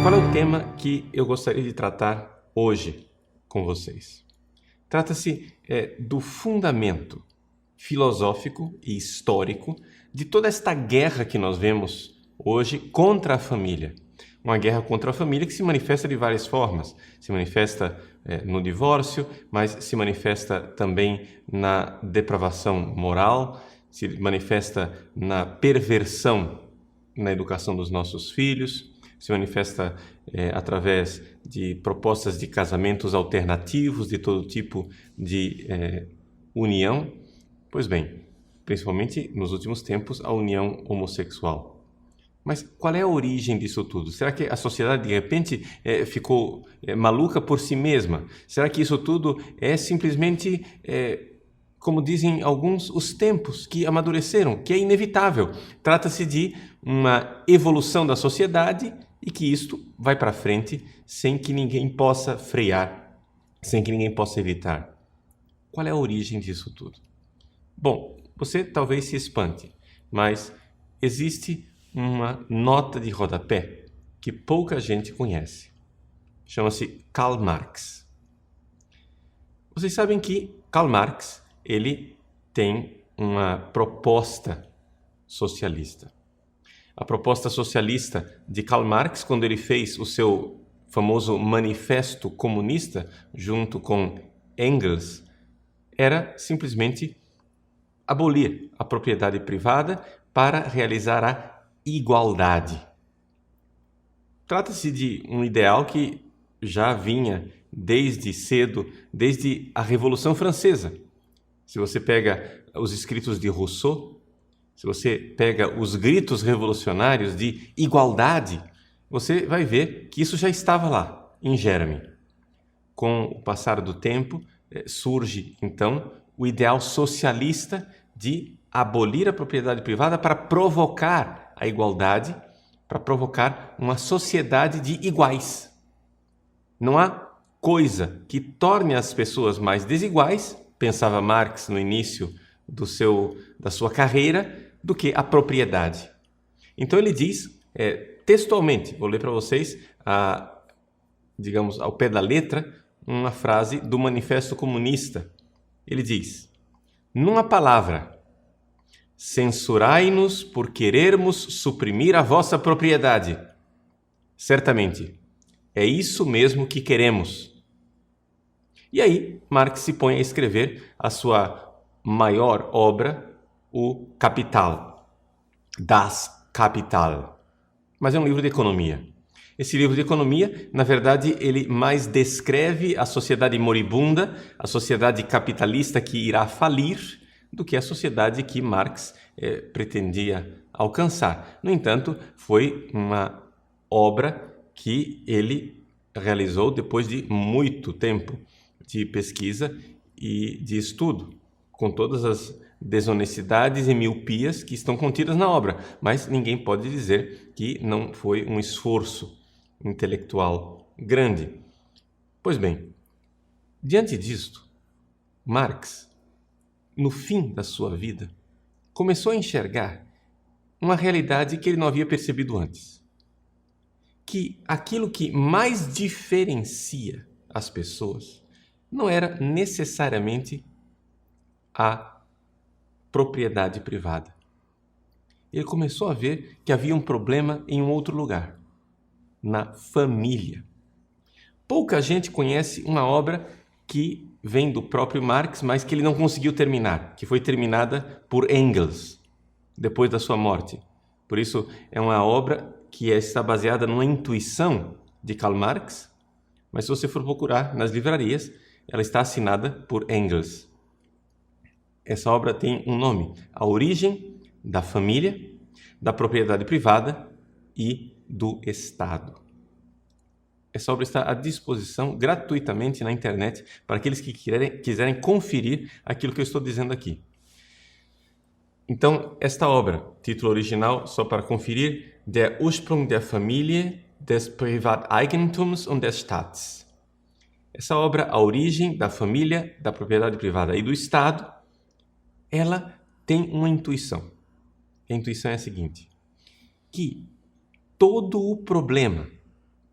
Qual é o tema que eu gostaria de tratar hoje com vocês? Trata-se do fundamento filosófico e histórico de toda esta guerra que nós vemos hoje contra a família. Uma guerra contra a família que se manifesta de várias formas. Se manifesta no divórcio, mas se manifesta também na depravação moral, se manifesta na perversão na educação dos nossos filhos, se manifesta através de propostas de casamentos alternativos, de todo tipo de união. Pois bem, principalmente nos últimos tempos, a união homossexual. Mas qual é a origem disso tudo? Será que a sociedade de repente ficou maluca por si mesma? Será que isso tudo é simplesmente, como dizem alguns, os tempos que amadureceram, que é inevitável? Trata-se de uma evolução da sociedade e que isto vai para frente sem que ninguém possa frear, sem que ninguém possa evitar. Qual é a origem disso tudo? Bom, você talvez se espante, mas existe uma nota de rodapé que pouca gente conhece. Chama-se Karl Marx. Vocês sabem que Karl Marx, ele tem uma proposta socialista. A proposta socialista de Karl Marx, quando ele fez o seu famoso Manifesto Comunista junto com Engels, era simplesmente abolir a propriedade privada para realizar a igualdade. Trata-se de um ideal que já vinha desde cedo, desde a Revolução Francesa. Se você pega os escritos de Rousseau, se você pega os gritos revolucionários de igualdade, você vai ver que isso já estava lá, em germe. Com o passar do tempo, surge, então, o ideal socialista de abolir a propriedade privada para provocar a igualdade, para provocar uma sociedade de iguais. Não há coisa que torne as pessoas mais desiguais, pensava Marx no início da sua carreira, do que a propriedade. Então ele diz, textualmente, vou ler para vocês, digamos, ao pé da letra, uma frase do Manifesto Comunista. Ele diz: numa palavra, censurai-nos por querermos suprimir a vossa propriedade. Certamente, é isso mesmo que queremos. E aí, Marx se põe a escrever a sua maior obra, o Capital, Das Kapital. Mas é um livro de economia. Esse livro de economia, na verdade, ele mais descreve a sociedade moribunda, a sociedade capitalista que irá falir, do que a sociedade que Marx pretendia alcançar. No entanto, foi uma obra que ele realizou depois de muito tempo de pesquisa e de estudo, com todas as desonestidades e miopias que estão contidas na obra, mas ninguém pode dizer que não foi um esforço intelectual grande. Pois bem, diante disto, Marx, no fim da sua vida, começou a enxergar uma realidade que ele não havia percebido antes. Que aquilo que mais diferencia as pessoas não era necessariamente a propriedade privada. Ele começou a ver que havia um problema em um outro lugar, na família. Pouca gente conhece uma obra que vem do próprio Marx, mas que ele não conseguiu terminar, que foi terminada por Engels, depois da sua morte. Por isso, é uma obra que está baseada numa intuição de Karl Marx, mas se você for procurar nas livrarias, ela está assinada por Engels. Essa obra tem um nome: A Origem da Família, da Propriedade Privada e do Estado. Essa obra está à disposição gratuitamente na internet para aqueles que quiserem conferir aquilo que eu estou dizendo aqui. Então, esta obra, título original, só para conferir, Der Ursprung der Familie, des Privateigentums und des Staats. Essa obra, A Origem da Família, da Propriedade Privada e do Estado, ela tem uma intuição. A intuição é a seguinte: que todo o problema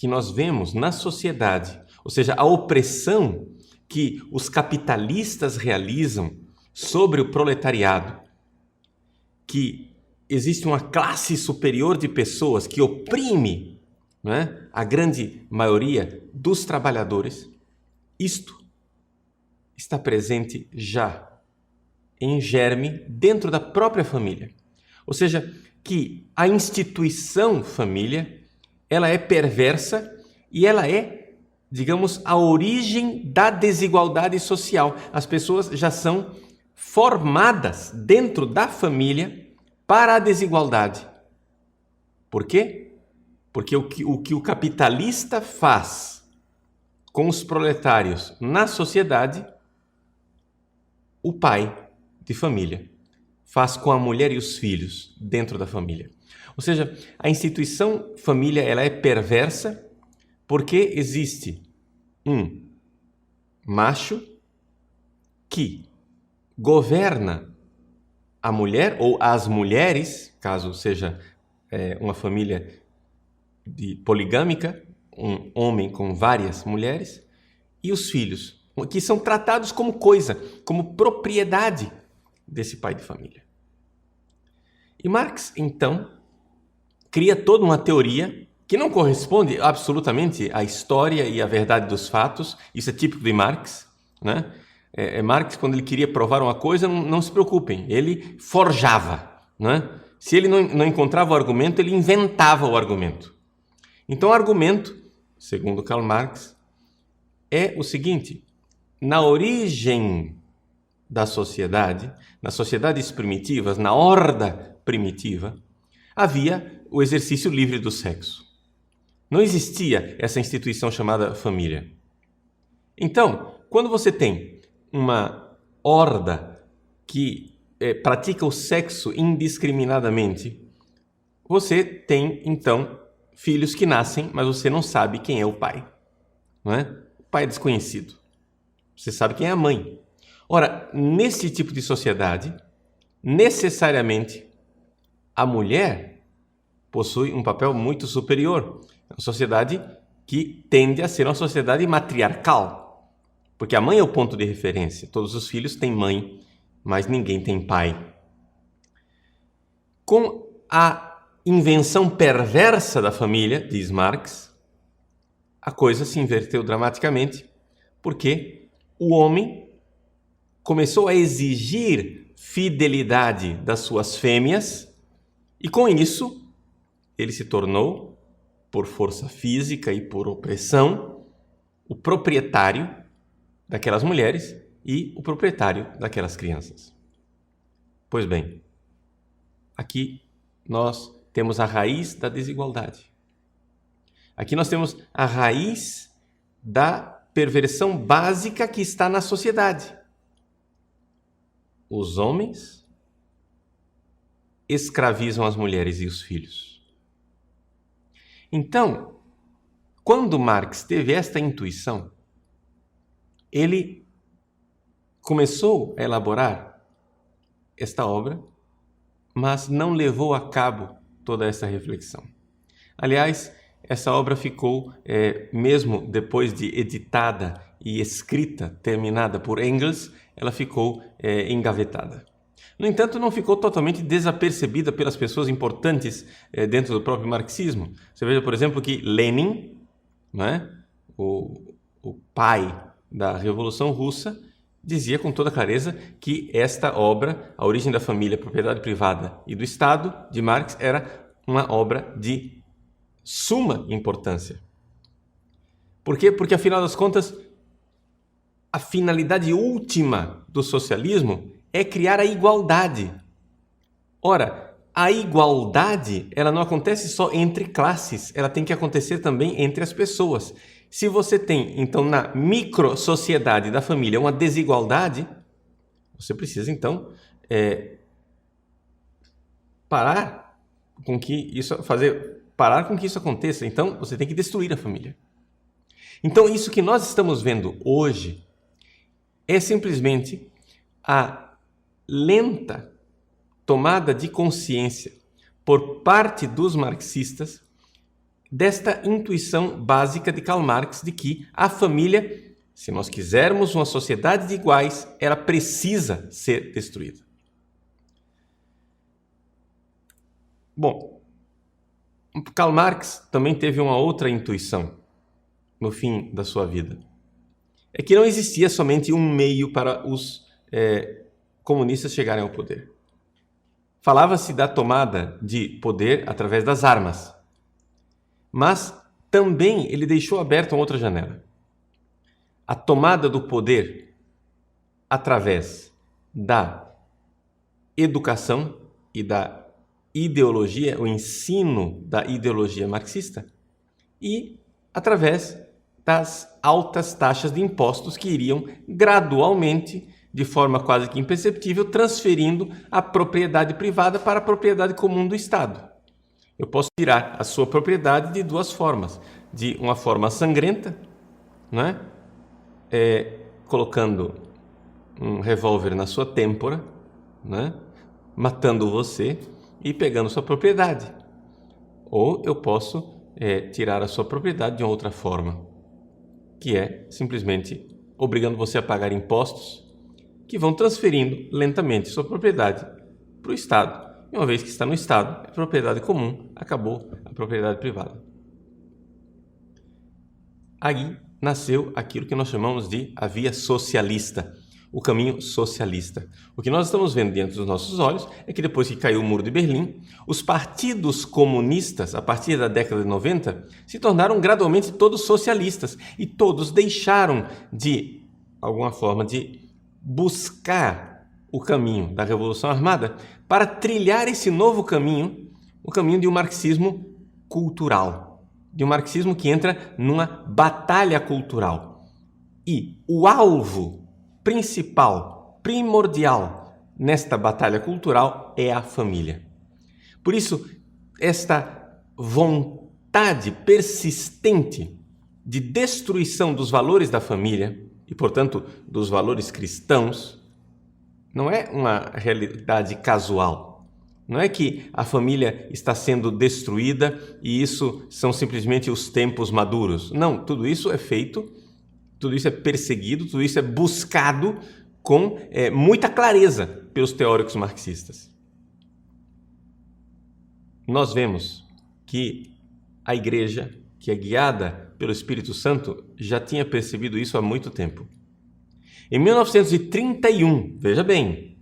que nós vemos na sociedade, ou seja, a opressão que os capitalistas realizam sobre o proletariado, que existe uma classe superior de pessoas que oprime, né, a grande maioria dos trabalhadores, isto está presente já em germe dentro da própria família. Ou seja, que a instituição família, ela é perversa e ela é, digamos, a origem da desigualdade social. As pessoas já são formadas dentro da família para a desigualdade. Por quê? Porque o que o capitalista faz com os proletários na sociedade, o pai de família faz com a mulher e os filhos dentro da família. Ou seja, a instituição família, ela é perversa porque existe um macho que governa a mulher ou as mulheres, caso seja uma família poligâmica, um homem com várias mulheres, e os filhos, que são tratados como coisa, como propriedade desse pai de família. E Marx, então, cria toda uma teoria que não corresponde absolutamente à história e à verdade dos fatos. Isso é típico de Marx, né? Marx, quando ele queria provar uma coisa, não se preocupem, ele forjava, né? Se ele não encontrava o argumento, ele inventava o argumento. Então, o argumento, segundo Karl Marx, é o seguinte: na origem da sociedade, nas sociedades primitivas, na horda primitiva, havia o exercício livre do sexo. Não existia essa instituição chamada família. Então, quando você tem uma horda que pratica o sexo indiscriminadamente, você tem, então, filhos que nascem, mas você não sabe quem é o pai. Não é? O pai é desconhecido. Você sabe quem é a mãe. Ora, nesse tipo de sociedade, necessariamente, a mulher possui um papel muito superior. É uma sociedade que tende a ser uma sociedade matriarcal, porque a mãe é o ponto de referência. Todos os filhos têm mãe, mas ninguém tem pai. Com a invenção perversa da família, diz Marx, a coisa se inverteu dramaticamente, porque o homem começou a exigir fidelidade das suas fêmeas e, com isso, ele se tornou, por força física e por opressão, o proprietário daquelas mulheres e o proprietário daquelas crianças. Pois bem, aqui nós temos a raiz da desigualdade. Aqui nós temos a raiz da perversão básica que está na sociedade. Os homens escravizam as mulheres e os filhos. Então, quando Marx teve esta intuição, ele começou a elaborar esta obra, mas não levou a cabo toda essa reflexão. Aliás, essa obra ficou, mesmo depois de editada e escrita, terminada por Engels, ela ficou engavetada. No entanto, não ficou totalmente desapercebida pelas pessoas importantes dentro do próprio marxismo. Você veja, por exemplo, que Lenin, né, o pai da Revolução Russa, dizia com toda clareza que esta obra, A Origem da Família, Propriedade Privada e do Estado, de Marx, era uma obra de suma importância. Por quê? Porque, afinal das contas, a finalidade última do socialismo é criar a igualdade. Ora, a igualdade, ela não acontece só entre classes, ela tem que acontecer também entre as pessoas. Se você tem, então, na micro-sociedade da família uma desigualdade, você precisa, então, parar com que isso aconteça. Então, você tem que destruir a família. Então, isso que nós estamos vendo hoje é simplesmente a lenta tomada de consciência por parte dos marxistas desta intuição básica de Karl Marx de que a família, se nós quisermos uma sociedade de iguais, ela precisa ser destruída. Bom, Karl Marx também teve uma outra intuição no fim da sua vida. É que não existia somente um meio para os comunistas chegarem ao poder. Falava-se da tomada de poder através das armas. Mas também ele deixou aberta uma outra janela. A tomada do poder através da educação e da ideologia, o ensino da ideologia marxista, e através das altas taxas de impostos que iriam gradualmente, de forma quase que imperceptível, transferindo a propriedade privada para a propriedade comum do Estado. Eu posso tirar a sua propriedade de duas formas. De uma forma sangrenta, né? Colocando um revólver na sua têmpora, né? Matando você e pegando sua propriedade. Ou eu posso tirar a sua propriedade de uma outra forma, que é simplesmente obrigando você a pagar impostos que vão transferindo lentamente sua propriedade para o Estado. E uma vez que está no Estado, é propriedade comum, acabou a propriedade privada. Aí nasceu aquilo que nós chamamos de a via socialista, o caminho socialista. O que nós estamos vendo diante dos nossos olhos é que depois que caiu o Muro de Berlim, os partidos comunistas, a partir da década de 90, se tornaram gradualmente todos socialistas e todos deixaram de, alguma forma, de buscar o caminho da Revolução Armada para trilhar esse novo caminho, o caminho de um marxismo cultural, de um marxismo que entra numa batalha cultural. E o alvo principal, primordial nesta batalha cultural é a família. Por isso, esta vontade persistente de destruição dos valores da família e, portanto, dos valores cristãos, não é uma realidade casual. Não é que a família está sendo destruída e isso são simplesmente os tempos maduros. Não, tudo isso é feito, tudo isso é perseguido, tudo isso é buscado com muita clareza pelos teóricos marxistas. Nós vemos que a Igreja, que é guiada pelo Espírito Santo, já tinha percebido isso há muito tempo. Em 1931, veja bem,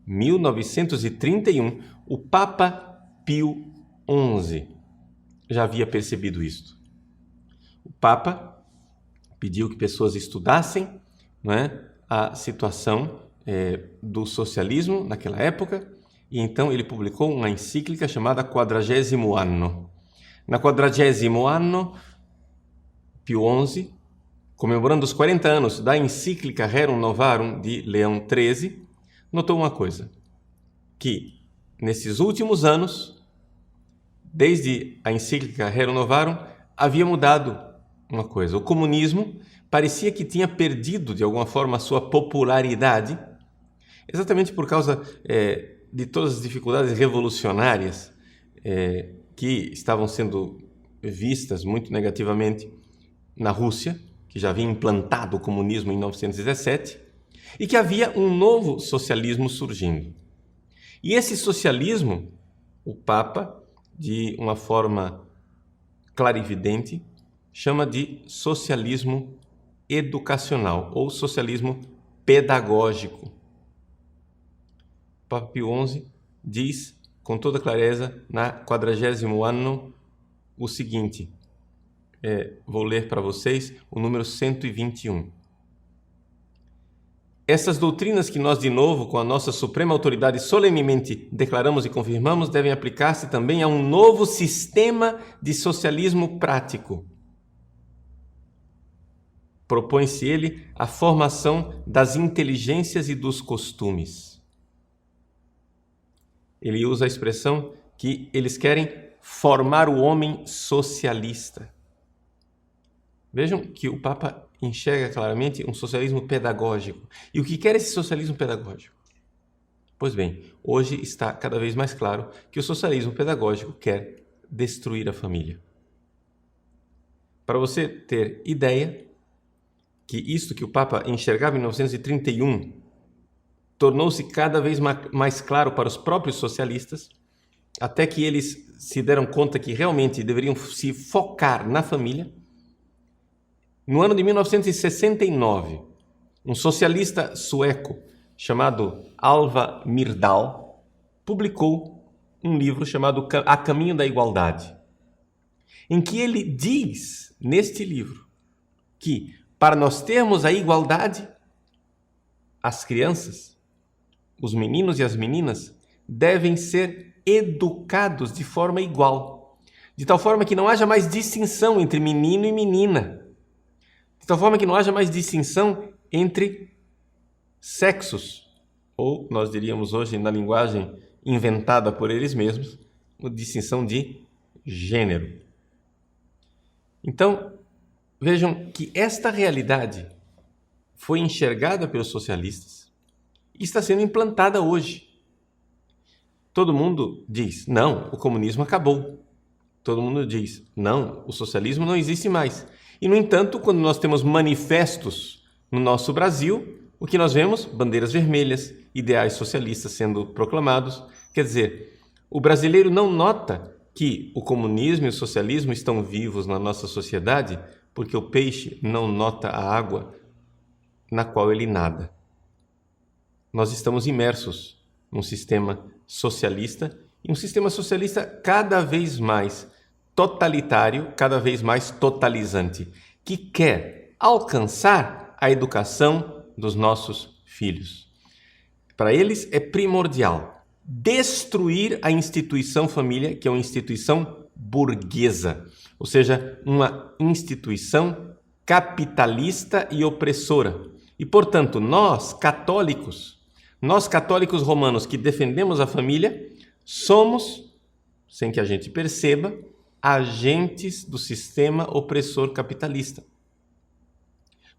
1931, o Papa Pio XI já havia percebido isto. O Papa pediu que pessoas estudassem, a situação do socialismo naquela época, e então ele publicou uma encíclica chamada Quadragésimo Anno. Na Quadragésimo Anno, Pio XI, comemorando os 40 anos da encíclica Rerum Novarum de Leão XIII, notou uma coisa, que nesses últimos anos, desde a encíclica Rerum Novarum, havia mudado uma coisa. O comunismo parecia que tinha perdido, de alguma forma, a sua popularidade, exatamente por causa de todas as dificuldades revolucionárias que estavam sendo vistas muito negativamente na Rússia, que já havia implantado o comunismo em 1917, e que havia um novo socialismo surgindo. E esse socialismo, o Papa, de uma forma clarividente, chama de socialismo educacional ou socialismo pedagógico. O Papa Pio XI diz com toda clareza na 40º ano o seguinte, vou ler para vocês o número 121. Essas doutrinas que nós, de novo, com a nossa suprema autoridade, solenemente declaramos e confirmamos, devem aplicar-se também a um novo sistema de socialismo prático. Propõe-se ele a formação das inteligências e dos costumes. Ele usa a expressão que eles querem formar o homem socialista. Vejam que o Papa enxerga claramente um socialismo pedagógico. E o que quer esse socialismo pedagógico? Pois bem, hoje está cada vez mais claro que o socialismo pedagógico quer destruir a família. Para você ter ideia, que isto que o Papa enxergava em 1931 tornou-se cada vez mais claro para os próprios socialistas, até que eles se deram conta que realmente deveriam se focar na família. No ano de 1969, um socialista sueco chamado Alva Myrdal publicou um livro chamado A Caminho da Igualdade, em que ele diz, neste livro, que para nós termos a igualdade, as crianças, os meninos e as meninas devem ser educados de forma igual, de tal forma que não haja mais distinção entre menino e menina, de tal forma que não haja mais distinção entre sexos, ou nós diríamos hoje na linguagem inventada por eles mesmos, a distinção de gênero. Então, vejam que esta realidade foi enxergada pelos socialistas e está sendo implantada hoje. Todo mundo diz, não, o comunismo acabou. Todo mundo diz, não, o socialismo não existe mais. E, no entanto, quando nós temos manifestos no nosso Brasil, o que nós vemos? Bandeiras vermelhas, ideais socialistas sendo proclamados. Quer dizer, o brasileiro não nota que o comunismo e o socialismo estão vivos na nossa sociedade porque o peixe não nota a água na qual ele nada. Nós estamos imersos num sistema socialista, e um sistema socialista cada vez mais totalitário, cada vez mais totalizante, que quer alcançar a educação dos nossos filhos. Para eles é primordial destruir a instituição família, que é uma instituição burguesa, ou seja, uma instituição capitalista e opressora. E, portanto, nós católicos romanos que defendemos a família, somos, sem que a gente perceba, agentes do sistema opressor capitalista.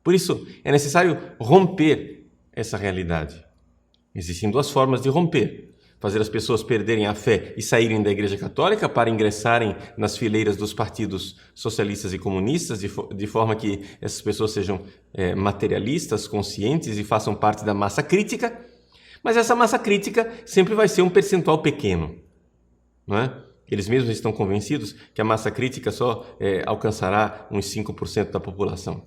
Por isso, é necessário romper essa realidade. Existem duas formas de romper: fazer as pessoas perderem a fé e saírem da Igreja Católica para ingressarem nas fileiras dos partidos socialistas e comunistas, de forma que essas pessoas sejam materialistas, conscientes e façam parte da massa crítica. Mas essa massa crítica sempre vai ser um percentual pequeno, não é? Eles mesmos estão convencidos que a massa crítica só alcançará uns 5% da população.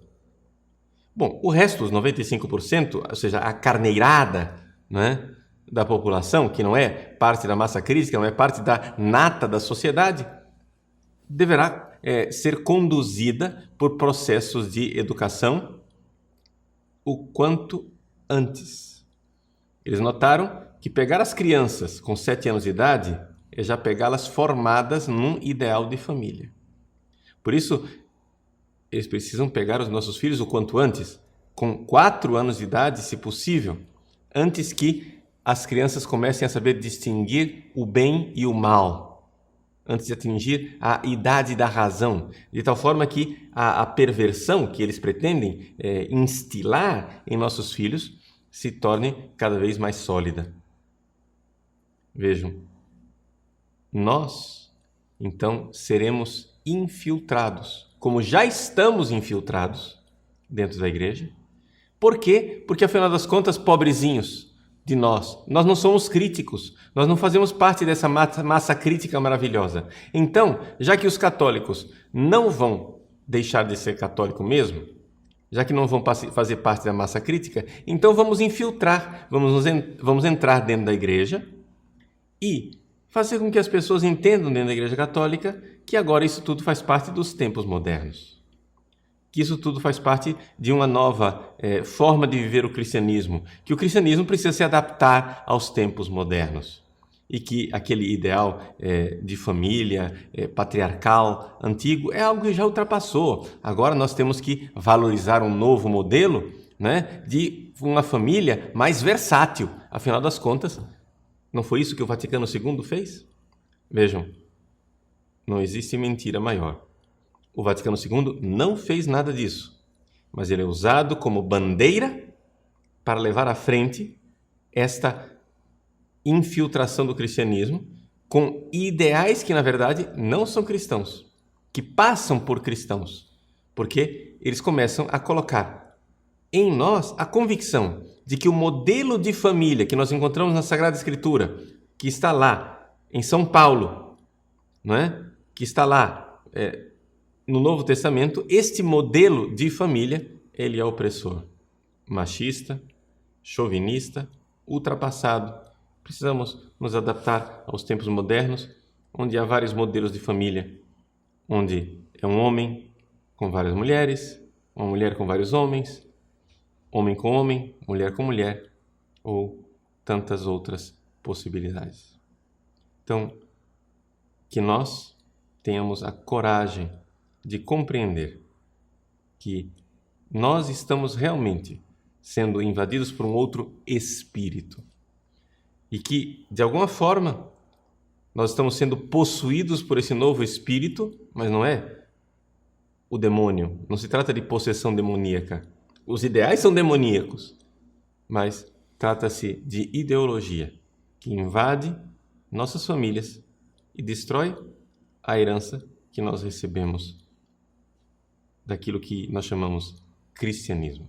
Bom, o resto, os 95%, ou seja, a carneirada, não é, da população, que não é parte da massa crítica, não é parte da nata da sociedade, deverá ser conduzida por processos de educação o quanto antes. Eles notaram que pegar as crianças com 7 anos de idade é já pegá-las formadas num ideal de família. Por isso, eles precisam pegar os nossos filhos o quanto antes, com 4 anos de idade, se possível, antes que as crianças comecem a saber distinguir o bem e o mal, antes de atingir a idade da razão, de tal forma que a perversão que eles pretendem instilar em nossos filhos se torne cada vez mais sólida. Vejam, nós, então, seremos infiltrados, como já estamos infiltrados dentro da igreja. Por quê? Porque, afinal das contas, pobrezinhos de nós não somos críticos, nós não fazemos parte dessa massa crítica maravilhosa. Então, já que os católicos não vão deixar de ser católico mesmo, já que não vão fazer parte da massa crítica, então vamos infiltrar, vamos entrar dentro da igreja e fazer com que as pessoas entendam dentro da Igreja Católica que agora isso tudo faz parte dos tempos modernos, que isso tudo faz parte de uma nova forma de viver o cristianismo, que o cristianismo precisa se adaptar aos tempos modernos e que aquele ideal de família patriarcal antigo é algo que já ultrapassou. Agora nós temos que valorizar um novo modelo, né, de uma família mais versátil. Afinal das contas, não foi isso que o Vaticano II fez? Vejam, não existe mentira maior. O Vaticano II não fez nada disso, mas ele é usado como bandeira para levar à frente esta infiltração do cristianismo com ideais que, na verdade, não são cristãos, que passam por cristãos, Porque eles começam a colocar em nós a convicção de que o modelo de família que nós encontramos na Sagrada Escritura, que está lá em São Paulo, não é? Que está lá no Novo Testamento, este modelo de família, ele é opressor, machista, chauvinista, ultrapassado. Precisamos nos adaptar aos tempos modernos, onde há vários modelos de família, onde é um homem com várias mulheres, uma mulher com vários homens, homem com homem, mulher com mulher, ou tantas outras possibilidades. Então, que nós tenhamos a coragem de compreender que nós estamos realmente sendo invadidos por um outro espírito e que, de alguma forma, nós estamos sendo possuídos por esse novo espírito, mas não é o demônio, não se trata de possessão demoníaca. Os ideais são demoníacos, mas trata-se de ideologia que invade nossas famílias e destrói a herança que nós recebemos daquilo que nós chamamos cristianismo.